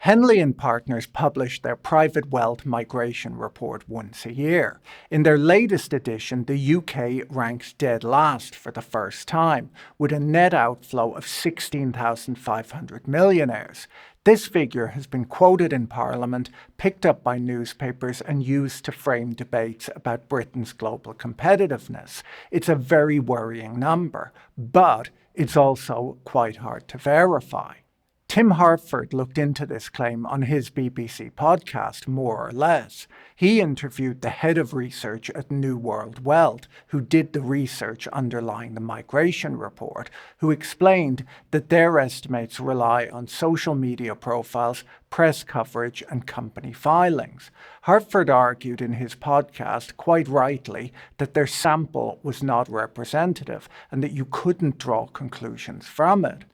Henley Partners publish their private wealth migration report once a year. In their latest edition, the UK ranks dead last for the first time, with a net outflow of 16,500 millionaires. This figure has been quoted in Parliament, picked up by newspapers, and used to frame debates about Britain's global competitiveness. It's a very worrying number, but it's also quite hard to verify. Tim Hartford looked into this claim on his BBC podcast, More or Less. He interviewed the head of research at New World Wealth, who did the research underlying the migration report, who explained that their estimates rely on social media profiles, press coverage, and company filings. Hartford argued in his podcast, quite rightly, that their sample was not representative and that you couldn't draw conclusions from it.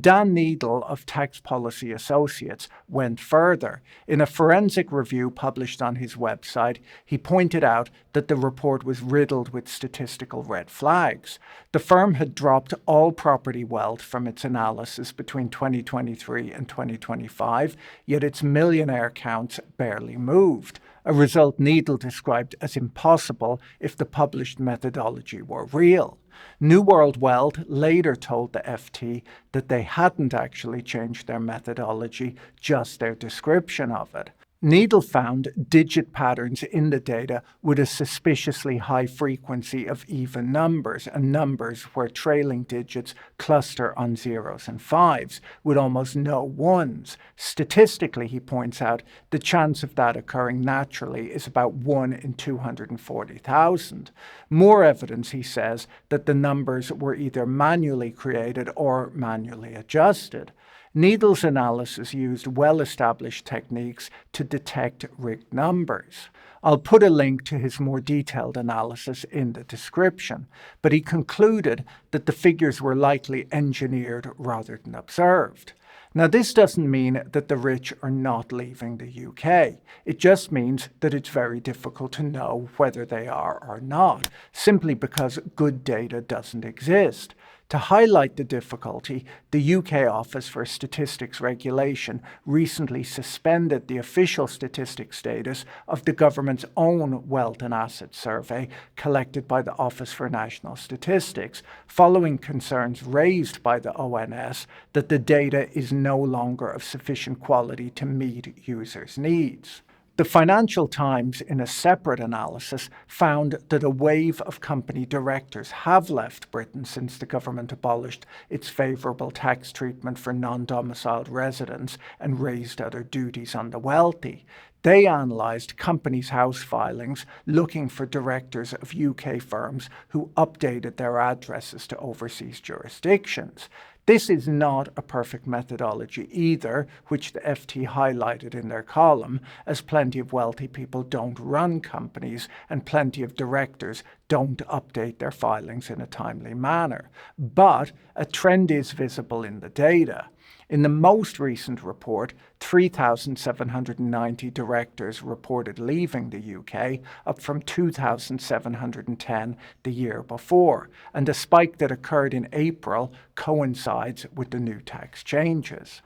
Dan Needle of Tax Policy Associates went further. In a forensic review published on his website, he pointed out that the report was riddled with statistical red flags. The firm had dropped all property wealth from its analysis between 2023 and 2025, yet its millionaire counts barely moved, a result Needle described as impossible if the published methodology were real. New World Wealth later told the FT that they hadn't actually changed their methodology, just their description of it. Needle found digit patterns in the data with a suspiciously high frequency of even numbers and numbers where trailing digits cluster on zeros and fives, with almost no ones. Statistically, he points out, the chance of that occurring naturally is about 1 in 240,000. More evidence, he says, that the numbers were either manually created or manually adjusted. Needle's analysis used well-established techniques to detect rigged numbers. I'll put a link to his more detailed analysis in the description, but he concluded that the figures were likely engineered rather than observed. Now, this doesn't mean that the rich are not leaving the UK. It just means that it's very difficult to know whether they are or not, simply because good data doesn't exist. To highlight the difficulty, the UK Office for Statistics Regulation recently suspended the official statistics status of the government's own wealth and assets survey collected by the Office for National Statistics, following concerns raised by the ONS that the data is no longer of sufficient quality to meet users' needs. The Financial Times, in a separate analysis, found that a wave of company directors have left Britain since the government abolished its favourable tax treatment for non-domiciled residents and raised other duties on the wealthy. They analysed companies' house filings looking for directors of UK firms who updated their addresses to overseas jurisdictions. This is not a perfect methodology either, which the FT highlighted in their column, as plenty of wealthy people don't run companies and plenty of directors don't update their filings in a timely manner. But a trend is visible in the data. In the most recent report, 3,790 directors reported leaving the UK, up from 2,710 the year before, and a spike that occurred in April coincides with the new tax changes.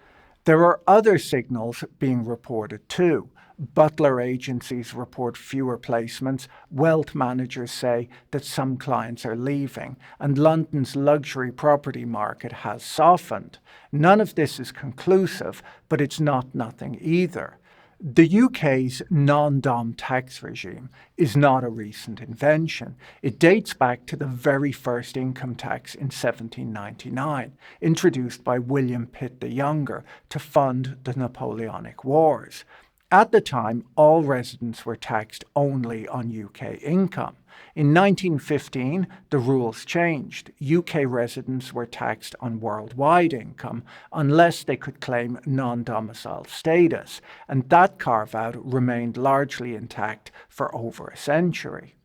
There are other signals being reported too. Butler agencies report fewer placements, wealth managers say that some clients are leaving, and London's luxury property market has softened. None of this is conclusive, but it's not nothing either. The UK's non-dom tax regime is not a recent invention. It dates back to the very first income tax in 1799, introduced by William Pitt the Younger to fund the Napoleonic Wars. At the time, all residents were taxed only on UK income. In 1915, the rules changed. UK residents were taxed on worldwide income unless they could claim non-domicile status, and that carve-out remained largely intact for over a century.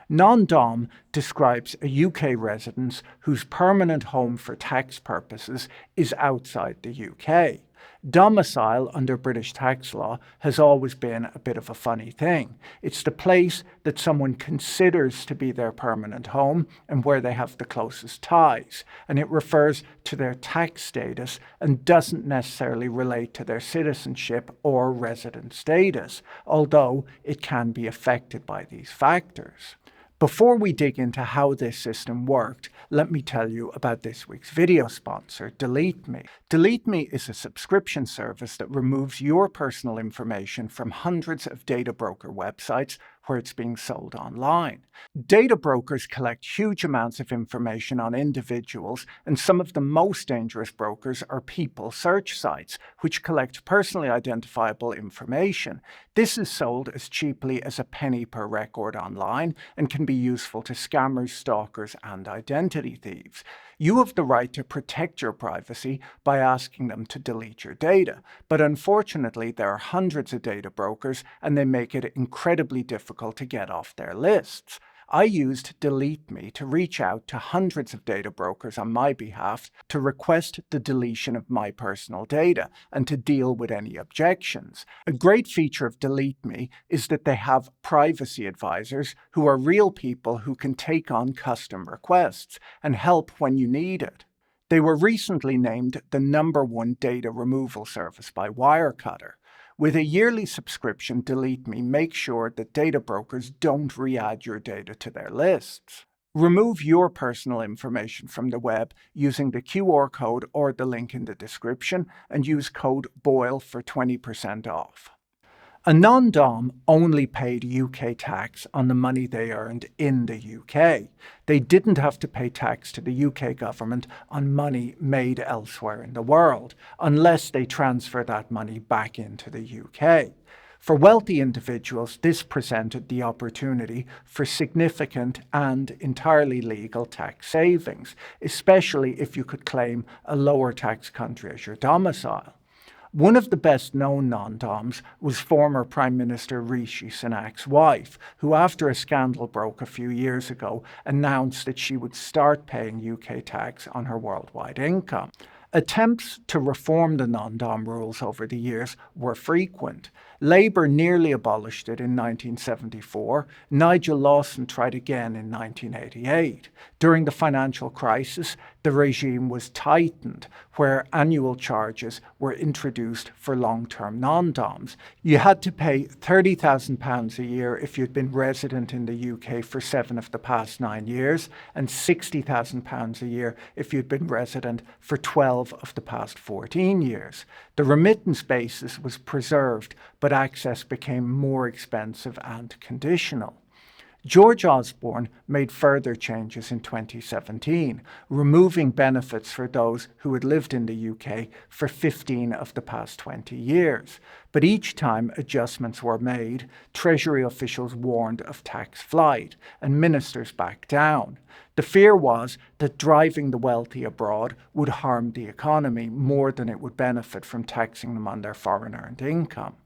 Non-dom describes a UK resident whose permanent home for tax purposes is outside the UK. Domicile under British tax law has always been a bit of a funny thing. It's the place that someone considers to be their permanent home and where they have the closest ties, and it refers to their tax status and doesn't necessarily relate to their citizenship or resident status, although it can be affected by these factors. Before we dig into how this system worked, let me tell you about this week's video sponsor, Delete Me. Delete Me is a subscription service that removes your personal information from hundreds of data broker websites where it's being sold online. Data brokers collect huge amounts of information on individuals, and some of the most dangerous brokers are people search sites, which collect personally identifiable information. This is sold as cheaply as a penny per record online and can be useful to scammers, stalkers, and identity thieves. You have the right to protect your privacy by asking them to delete your data, but unfortunately there are hundreds of data brokers and they make it incredibly difficult to get off their lists. I used Delete Me to reach out to hundreds of data brokers on my behalf to request the deletion of my personal data and to deal with any objections. A great feature of Delete Me is that they have privacy advisors who are real people who can take on custom requests and help when you need it. They were recently named the #1 data removal service by Wirecutter. With a yearly subscription, Delete Me makes sure that data brokers don't re-add your data to their lists. Remove your personal information from the web using the QR code or the link in the description and use code Boyle for 20% off. A non-dom only paid UK tax on the money they earned in the UK. They didn't have to pay tax to the UK government on money made elsewhere in the world, unless they transfer that money back into the UK. For wealthy individuals, this presented the opportunity for significant and entirely legal tax savings, especially if you could claim a lower tax country as your domicile. One of the best-known non-doms was former Prime Minister Rishi Sunak's wife, who after a scandal broke a few years ago, announced that she would start paying UK tax on her worldwide income. Attempts to reform the non-dom rules over the years were frequent. Labour nearly abolished it in 1974. Nigel Lawson tried again in 1988. During the financial crisis, the regime was tightened, where annual charges were introduced for long-term non-doms. You had to pay £30,000 a year if you'd been resident in the UK for 7 of the past 9 years, and £60,000 a year if you'd been resident for 12 of the past 14 years. The remittance basis was preserved, but access became more expensive and conditional. George Osborne made further changes in 2017, removing benefits for those who had lived in the UK for 15 of the past 20 years. But each time adjustments were made, Treasury officials warned of tax flight, and ministers backed down. The fear was that driving the wealthy abroad would harm the economy more than it would benefit from taxing them on their foreign-earned income.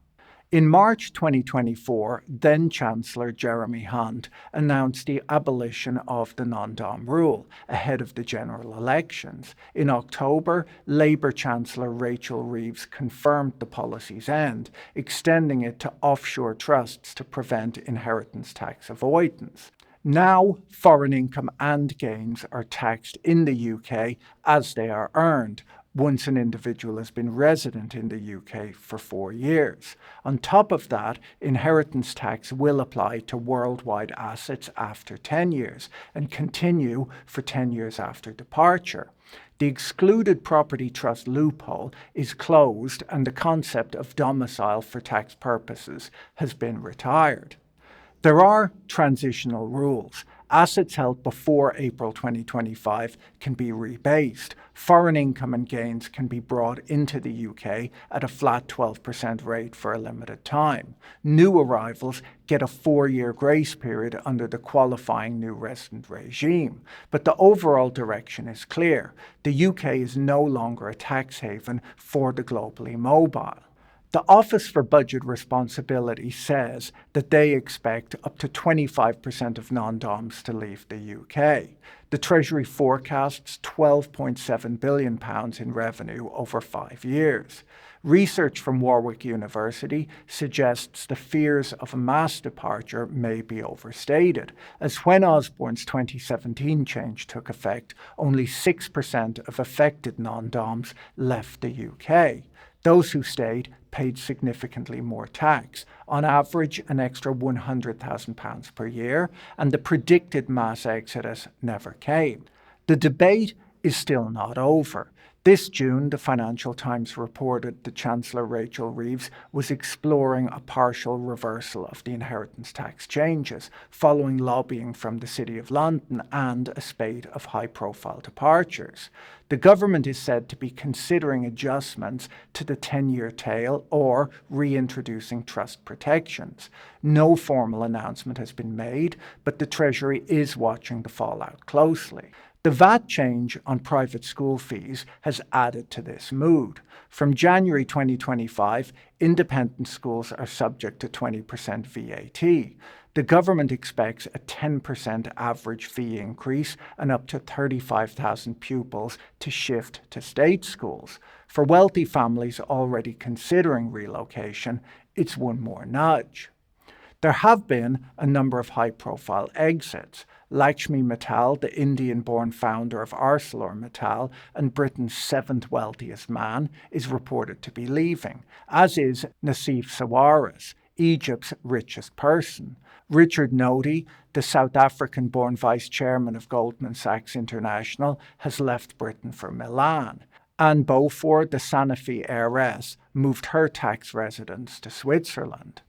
In March 2024, then-Chancellor Jeremy Hunt announced the abolition of the non-dom rule ahead of the general elections. In October, Labour Chancellor Rachel Reeves confirmed the policy's end, extending it to offshore trusts to prevent inheritance tax avoidance. Now, foreign income and gains are taxed in the UK as they are earned, once an individual has been resident in the UK for 4 years. On top of that, inheritance tax will apply to worldwide assets after 10 years and continue for 10 years after departure. The excluded property trust loophole is closed and the concept of domicile for tax purposes has been retired. There are transitional rules. Assets held before April 2025 can be rebased. Foreign income and gains can be brought into the UK at a flat 12% rate for a limited time. New arrivals get a 4-year grace period under the qualifying new resident regime. But the overall direction is clear. The UK is no longer a tax haven for the globally mobile. The Office for Budget Responsibility says that they expect up to 25% of non-DOMs to leave the UK. The Treasury forecasts £12.7 billion in revenue over 5 years. Research from Warwick University suggests the fears of a mass departure may be overstated, as when Osborne's 2017 change took effect, only 6% of affected non-DOMs left the UK. Those who stayed paid significantly more tax, on average an extra £100,000 per year, and the predicted mass exodus never came. The debate is still not over. This June, the Financial Times reported that Chancellor Rachel Reeves was exploring a partial reversal of the inheritance tax changes, following lobbying from the City of London and a spate of high-profile departures. The government is said to be considering adjustments to the 10-year tail or reintroducing trust protections. No formal announcement has been made, but the Treasury is watching the fallout closely. The VAT change on private school fees has added to this mood. From January 2025, independent schools are subject to 20% VAT. The government expects a 10% average fee increase and up to 35,000 pupils to shift to state schools. For wealthy families already considering relocation, it's one more nudge. There have been a number of high-profile exits. Lakshmi Mittal, the Indian-born founder of ArcelorMittal and Britain's 7th wealthiest man, is reported to be leaving, as is Nassif Sawiris, Egypt's richest person. Richard Nodi, the South African-born vice-chairman of Goldman Sachs International, has left Britain for Milan. Anne Beaufort, the Sanofi heiress, moved her tax residence to Switzerland.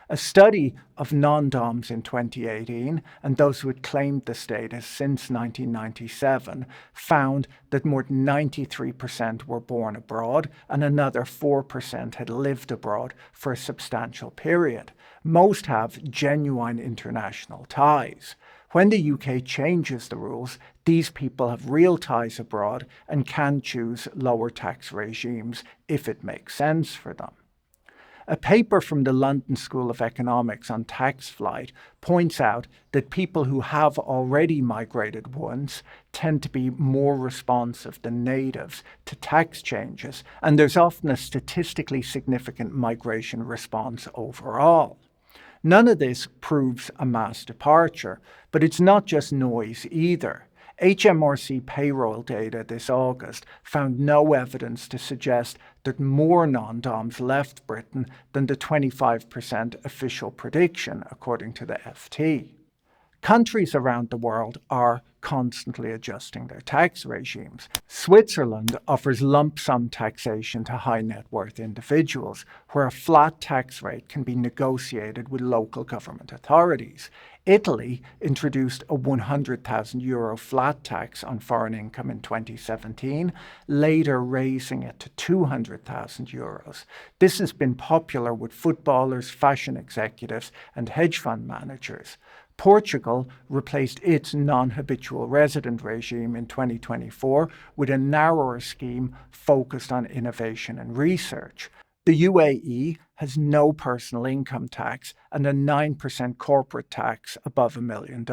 A study of non-DOMs in 2018 and those who had claimed the status since 1997 found that more than 93% were born abroad and another 4% had lived abroad for a substantial period. Most have genuine international ties. When the UK changes the rules, these people have real ties abroad and can choose lower tax regimes if it makes sense for them. A paper from the London School of Economics on tax flight points out that people who have already migrated once tend to be more responsive than natives to tax changes, and there's often a statistically significant migration response overall. None of this proves a mass departure, but it's not just noise either. HMRC payroll data this August found no evidence to suggest that more non-DOMs left Britain than the 25% official prediction, according to the FT. Countries around the world are constantly adjusting their tax regimes. Switzerland offers lump sum taxation to high net worth individuals, where a flat tax rate can be negotiated with local government authorities. Italy introduced a €100,000 flat tax on foreign income in 2017, later raising it to €200,000. This has been popular with footballers, fashion executives, and hedge fund managers. Portugal replaced its non-habitual resident regime in 2024 with a narrower scheme focused on innovation and research. The UAE has no personal income tax and a 9% corporate tax above $1 million.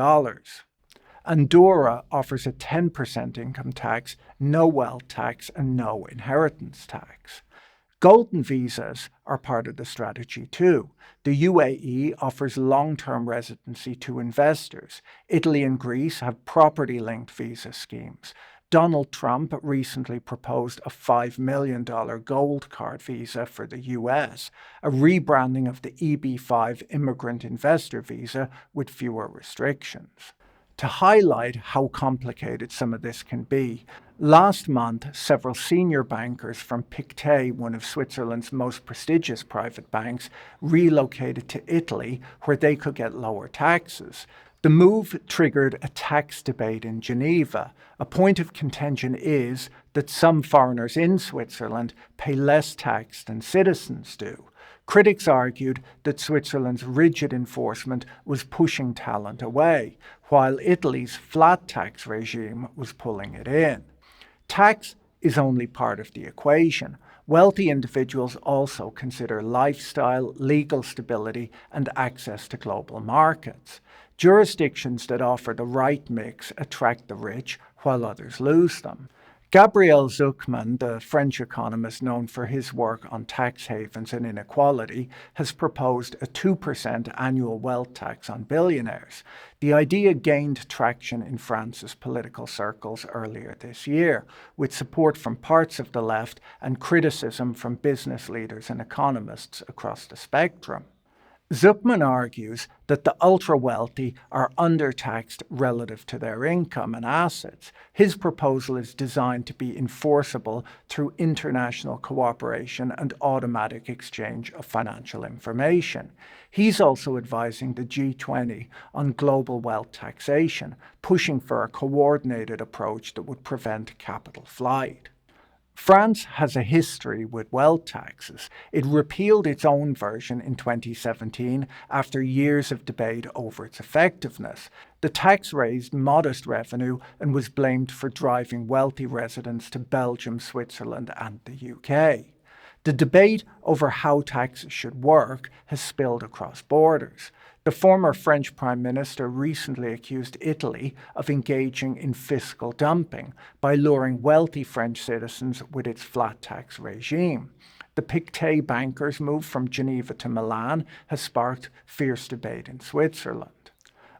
Andorra offers a 10% income tax, no wealth tax, and no inheritance tax. Golden visas are part of the strategy too. The UAE offers long-term residency to investors. Italy and Greece have property-linked visa schemes. Donald Trump recently proposed a $5 million gold card visa for the US, a rebranding of the EB-5 immigrant investor visa with fewer restrictions. To highlight how complicated some of this can be, last month several senior bankers from Pictet, one of Switzerland's most prestigious private banks, relocated to Italy where they could get lower taxes. The move triggered a tax debate in Geneva. A point of contention is that some foreigners in Switzerland pay less tax than citizens do. Critics argued that Switzerland's rigid enforcement was pushing talent away, while Italy's flat tax regime was pulling it in. Tax is only part of the equation. Wealthy individuals also consider lifestyle, legal stability, and access to global markets. Jurisdictions that offer the right mix attract the rich, while others lose them. Gabriel Zucman, the French economist known for his work on tax havens and inequality, has proposed a 2% annual wealth tax on billionaires. The idea gained traction in France's political circles earlier this year, with support from parts of the left and criticism from business leaders and economists across the spectrum. Zuckman argues that the ultra-wealthy are undertaxed relative to their income and assets. His proposal is designed to be enforceable through international cooperation and automatic exchange of financial information. He's also advising the G20 on global wealth taxation, pushing for a coordinated approach that would prevent capital flight. France has a history with wealth taxes. It repealed its own version in 2017 after years of debate over its effectiveness. The tax raised modest revenue and was blamed for driving wealthy residents to Belgium, Switzerland, and the UK. The debate over how taxes should work has spilled across borders. The former French Prime Minister recently accused Italy of engaging in fiscal dumping by luring wealthy French citizens with its flat tax regime. The Pictet bankers' move from Geneva to Milan has sparked fierce debate in Switzerland.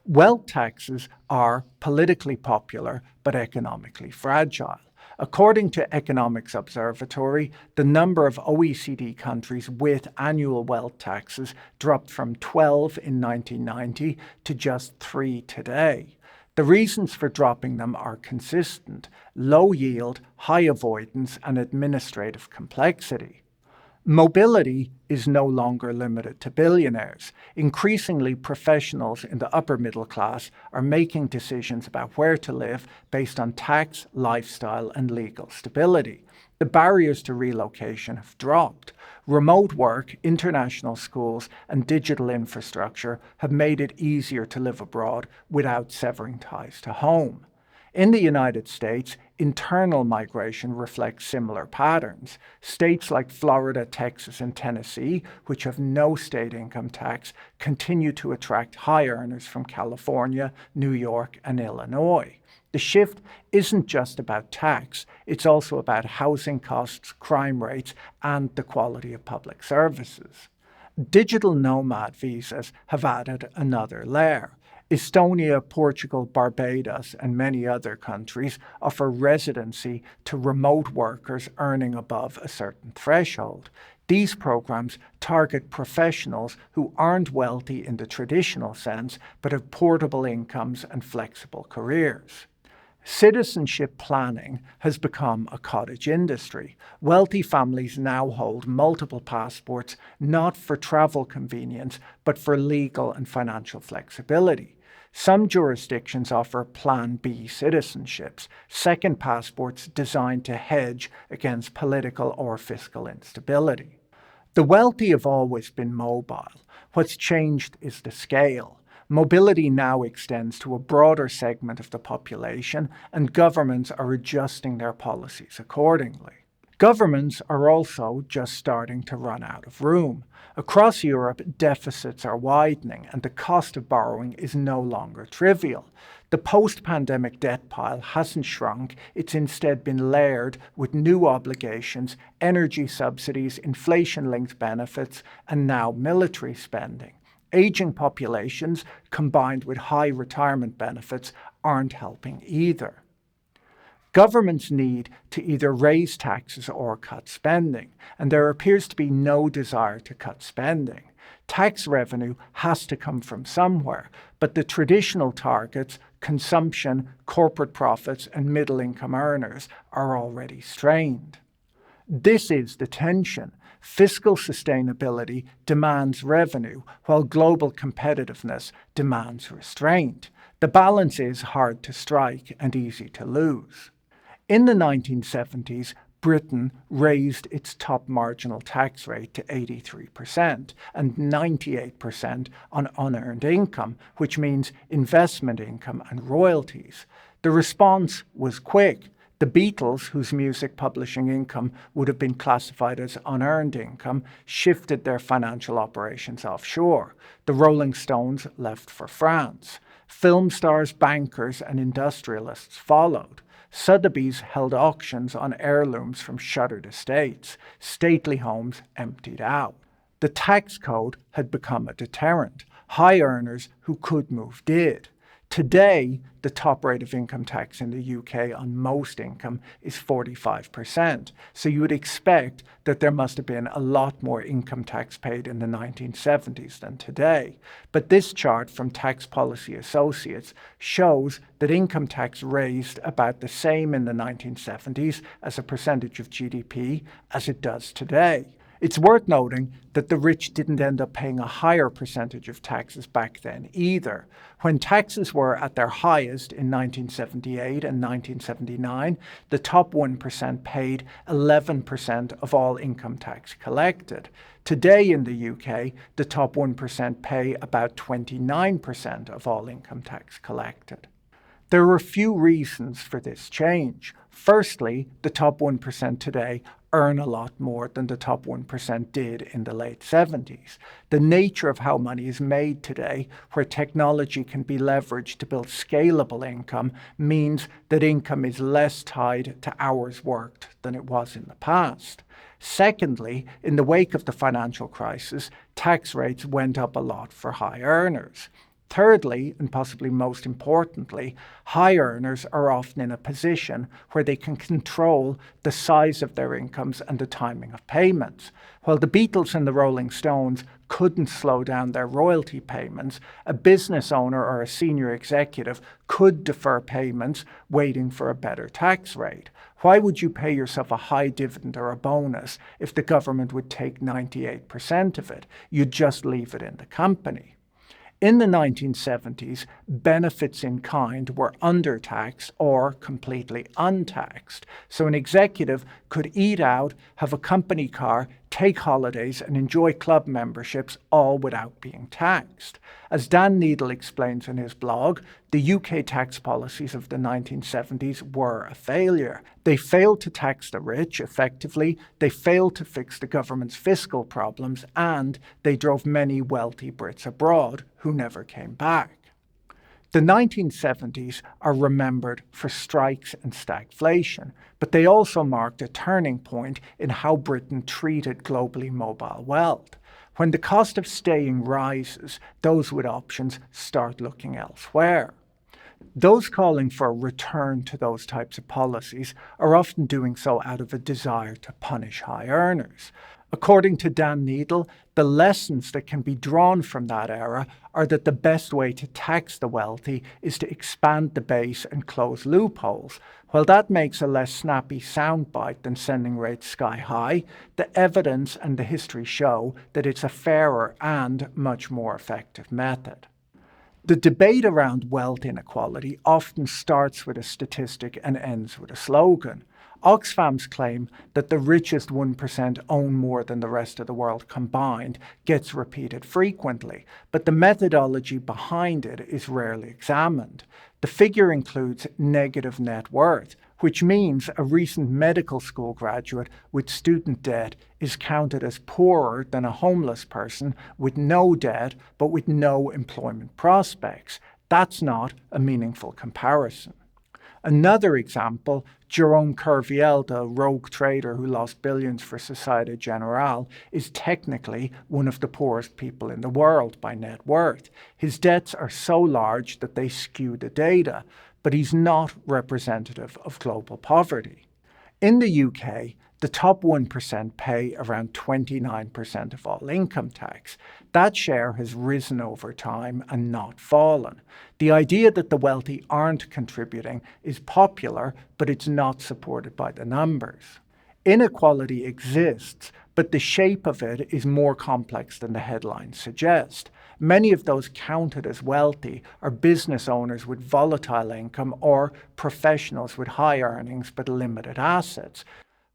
Wealth taxes are politically popular but economically fragile. According to Economics Observatory, the number of OECD countries with annual wealth taxes dropped from 12 in 1990 to just 3 today. The reasons for dropping them are consistent: low yield, high avoidance, and administrative complexity. Mobility is no longer limited to billionaires. Increasingly, professionals in the upper middle class are making decisions about where to live based on tax, lifestyle, and legal stability. The barriers to relocation have dropped. Remote work, international schools, and digital infrastructure have made it easier to live abroad without severing ties to home. In the United States, internal migration reflects similar patterns. States like Florida, Texas, and Tennessee, which have no state income tax, continue to attract high earners from California, New York, and Illinois. The shift isn't just about tax, it's also about housing costs, crime rates, and the quality of public services. Digital nomad visas have added another layer. Estonia, Portugal, Barbados, and many other countries offer residency to remote workers earning above a certain threshold. These programs target professionals who aren't wealthy in the traditional sense, but have portable incomes and flexible careers. Citizenship planning has become a cottage industry. Wealthy families now hold multiple passports, not for travel convenience, but for legal and financial flexibility. Some jurisdictions offer Plan B citizenships, second passports designed to hedge against political or fiscal instability. The wealthy have always been mobile. What's changed is the scale. Mobility now extends to a broader segment of the population, and governments are adjusting their policies accordingly. Governments are also just starting to run out of room. Across Europe, deficits are widening, and the cost of borrowing is no longer trivial. The post-pandemic debt pile hasn't shrunk, it's instead been layered with new obligations, energy subsidies, inflation-linked benefits, and now military spending. Aging populations, combined with high retirement benefits, aren't helping either. Governments need to either raise taxes or cut spending, and there appears to be no desire to cut spending. Tax revenue has to come from somewhere, but the traditional targets, consumption, corporate profits, and middle-income earners, are already strained. This is the tension. Fiscal sustainability demands revenue, while global competitiveness demands restraint. The balance is hard to strike and easy to lose. In the 1970s, Britain raised its top marginal tax rate to 83% and 98% on unearned income, which means investment income and royalties. The response was quick. The The Beatles, whose music publishing income would have been classified as unearned income, shifted their financial operations offshore. The Rolling Stones left for France. Film stars, bankers, and industrialists followed. Sotheby's held auctions on heirlooms from shuttered estates. Stately homes emptied out. The tax code had become a deterrent. High earners who could move did. Today, the top rate of income tax in the UK on most income is 45%. So you would expect that there must have been a lot more income tax paid in the 1970s than today. But this chart from Tax Policy Associates shows that income tax raised about the same in the 1970s as a percentage of GDP as it does today. It's worth noting that the rich didn't end up paying a higher percentage of taxes back then either. When taxes were at their highest in 1978 and 1979, the top 1% paid 11% of all income tax collected. Today in the UK, the top 1% pay about 29% of all income tax collected. There are a few reasons for this change. Firstly, the top 1% today earn a lot more than the top 1% did in the late 70s. The nature of how money is made today, where technology can be leveraged to build scalable income, means that income is less tied to hours worked than it was in the past. Secondly, in the wake of the financial crisis, tax rates went up a lot for high earners. Thirdly, and possibly most importantly, high earners are often in a position where they can control the size of their incomes and the timing of payments. While the Beatles and the Rolling Stones couldn't slow down their royalty payments, a business owner or a senior executive could defer payments waiting for a better tax rate. Why would you pay yourself a high dividend or a bonus if the government would take 98% of it? You'd just leave it in the company. In the 1970s, benefits in kind were undertaxed or completely untaxed. So an executive could eat out, have a company car, take holidays, and enjoy club memberships all without being taxed. As Dan Needle explains in his blog, the UK tax policies of the 1970s were a failure. They failed to tax the rich effectively, they failed to fix the government's fiscal problems, and they drove many wealthy Brits abroad who never came back. The 1970s are remembered for strikes and stagflation, but they also marked a turning point in how Britain treated globally mobile wealth. When the cost of staying rises, those with options start looking elsewhere. Those calling for a return to those types of policies are often doing so out of a desire to punish high earners. According to Dan Needle, the lessons that can be drawn from that era are that the best way to tax the wealthy is to expand the base and close loopholes. While that makes a less snappy soundbite than sending rates sky high, the evidence and the history show that it's a fairer and much more effective method. The debate around wealth inequality often starts with a statistic and ends with a slogan. Oxfam's claim that the richest 1% own more than the rest of the world combined gets repeated frequently, but the methodology behind it is rarely examined. The figure includes negative net worth, which means a recent medical school graduate with student debt is counted as poorer than a homeless person with no debt but with no employment prospects. That's not a meaningful comparison. Another example, Jerome Kerviel, the rogue trader who lost billions for Societe Generale, is technically one of the poorest people in the world by net worth. His debts are so large that they skew the data, but he's not representative of global poverty. In the UK, the top 1% pay around 29% of all income tax. That share has risen over time and not fallen. The idea that the wealthy aren't contributing is popular, but it's not supported by the numbers. Inequality exists, but the shape of it is more complex than the headlines suggest. Many of those counted as wealthy are business owners with volatile income or professionals with high earnings but limited assets.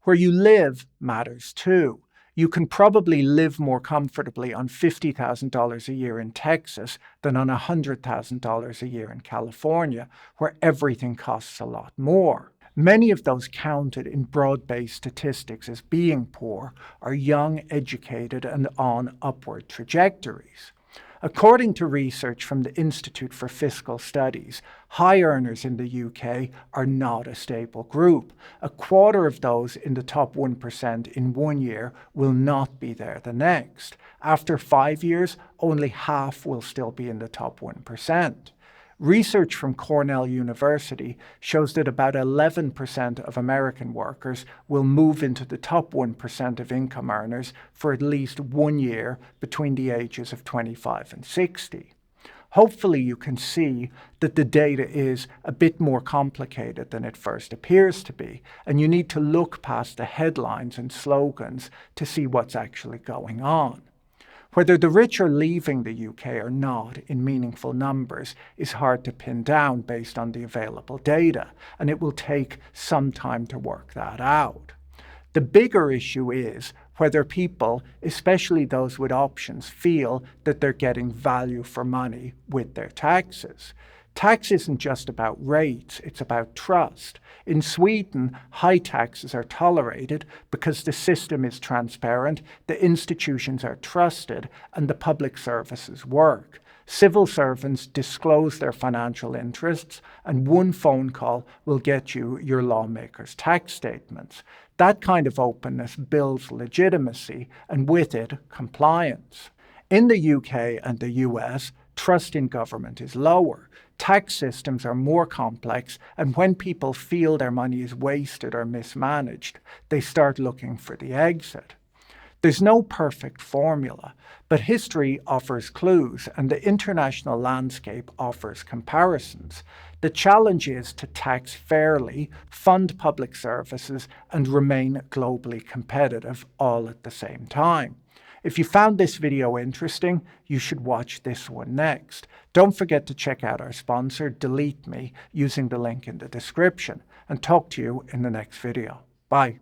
Where you live matters too. You can probably live more comfortably on $50,000 a year in Texas than on $100,000 a year in California, where everything costs a lot more. Many of those counted in broad-based statistics as being poor are young, educated, and on upward trajectories. According to research from the Institute for Fiscal Studies, high earners in the UK are not a stable group. A quarter of those in the top 1% in 1 year will not be there the next. After 5 years, only half will still be in the top 1%. Research from Cornell University shows that about 11% of American workers will move into the top 1% of income earners for at least 1 year between the ages of 25 and 60. Hopefully you can see that the data is a bit more complicated than it first appears to be, and you need to look past the headlines and slogans to see what's actually going on. Whether the rich are leaving the UK or not in meaningful numbers is hard to pin down based on the available data, and it will take some time to work that out. The bigger issue is whether people, especially those with options, feel that they're getting value for money with their taxes. Tax isn't just about rates, it's about trust. In Sweden, high taxes are tolerated because the system is transparent, the institutions are trusted, and the public services work. Civil servants disclose their financial interests, and one phone call will get you your lawmakers' tax statements. That kind of openness builds legitimacy, and with it, compliance. In the UK and the US, trust in government is lower. Tax systems are more complex, and when people feel their money is wasted or mismanaged, they start looking for the exit. There's no perfect formula, but history offers clues, and the international landscape offers comparisons. The challenge is to tax fairly, fund public services, and remain globally competitive all at the same time. If you found this video interesting, you should watch this one next. Don't forget to check out our sponsor, Delete Me, using the link in the description, and talk to you in the next video. Bye.